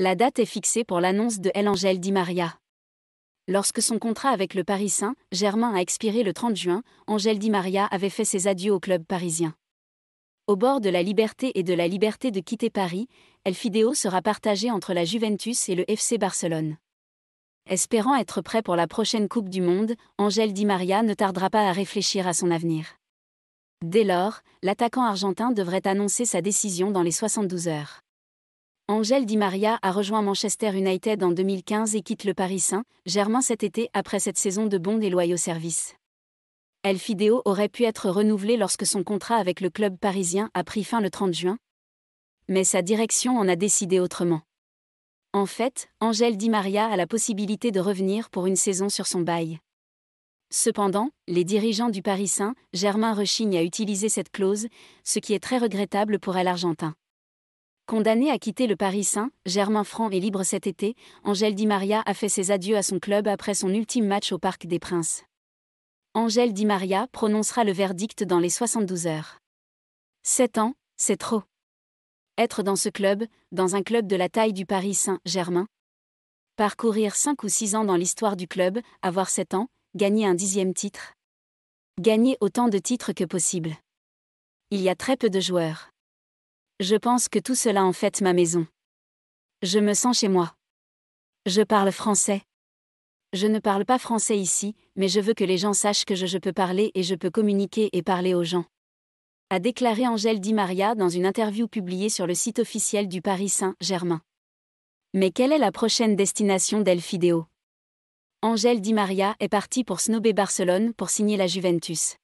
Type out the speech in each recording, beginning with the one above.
La date est fixée pour l'annonce de Angel Di Maria. Lorsque son contrat avec le Paris Saint-Germain a expiré le 30 juin, Angel Di Maria avait fait ses adieux au club parisien. Au bord de la liberté et de la liberté de quitter Paris, El Fideo sera partagé entre la Juventus et le FC Barcelone. Espérant être prêt pour la prochaine Coupe du Monde, Angel Di Maria ne tardera pas à réfléchir à son avenir. Dès lors, l'attaquant argentin devrait annoncer sa décision dans les 72 heures. Angel Di Maria a rejoint Manchester United en 2015 et quitte le Paris Saint-Germain cet été après cette saison de bons et loyaux services. El Fideo aurait pu être renouvelé lorsque son contrat avec le club parisien a pris fin le 30 juin. Mais sa direction en a décidé autrement. En fait, Angel Di Maria a la possibilité de revenir pour une saison sur son bail. Cependant, les dirigeants du Paris Saint-Germain rechignent à utiliser cette clause, ce qui est très regrettable pour l'Argentin. Condamné à quitter le Paris Saint-Germain franc et libre cet été, Angel Di Maria a fait ses adieux à son club après son ultime match au Parc des Princes. Angel Di Maria prononcera le verdict dans les 72 heures. 7 ans, c'est trop. Être dans ce club, dans un club de la taille du Paris Saint-Germain. Parcourir 5 ou 6 ans dans l'histoire du club, avoir 7 ans, gagner un 10e titre. Gagner autant de titres que possible. Il y a très peu de joueurs. Je pense que tout cela en fait ma maison. Je me sens chez moi. Je parle français. Je ne parle pas français ici, mais je veux que les gens sachent que je peux parler et je peux communiquer et parler aux gens. A déclaré Angel Di Maria dans une interview publiée sur le site officiel du Paris Saint-Germain. Mais quelle est la prochaine destination d'El Fideo? Angel Di Maria est parti pour snober Barcelone pour signer la Juventus.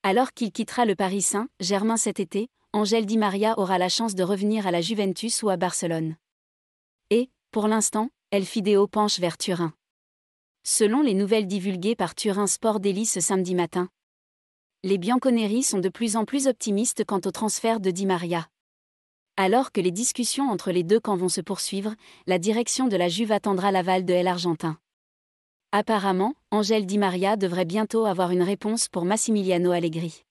Alors qu'il quittera le Paris Saint-Germain cet été, Angel Di Maria aura la chance de revenir à la Juventus ou à Barcelone. Et, pour l'instant, El Fideo penche vers Turin. Selon les nouvelles divulguées par Turin Sport Daily ce samedi matin, les bianconeri sont de plus en plus optimistes quant au transfert de Di Maria. Alors que les discussions entre les deux camps vont se poursuivre, la direction de la Juve attendra l'aval de l'Argentin. Apparemment, Angel Di Maria devrait bientôt avoir une réponse pour Massimiliano Allegri.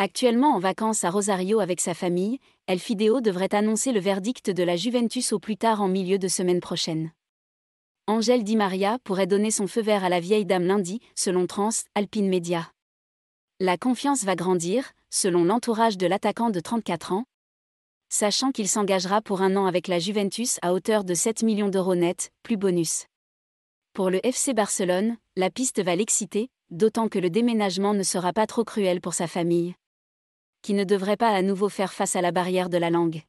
Actuellement en vacances à Rosario avec sa famille, El Fideo devrait annoncer le verdict de la Juventus au plus tard en milieu de semaine prochaine. Angel Di Maria pourrait donner son feu vert à la vieille dame lundi, selon Transalpine Media. La confiance va grandir, selon l'entourage de l'attaquant de 34 ans, sachant qu'il s'engagera pour 1 an avec la Juventus à hauteur de 7 millions d'euros net, plus bonus. Pour le FC Barcelone, la piste va l'exciter, d'autant que le déménagement ne sera pas trop cruel pour sa famille, qui ne devrait pas à nouveau faire face à la barrière de la langue.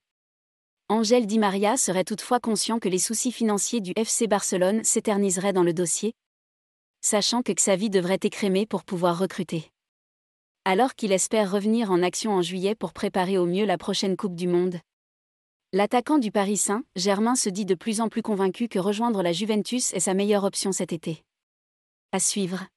Angel Di Maria serait toutefois conscient que les soucis financiers du FC Barcelone s'éterniseraient dans le dossier, sachant que Xavi devrait écrémer pour pouvoir recruter. Alors qu'il espère revenir en action en juillet pour préparer au mieux la prochaine Coupe du Monde, l'attaquant du Paris Saint-Germain se dit de plus en plus convaincu que rejoindre la Juventus est sa meilleure option cet été. À suivre.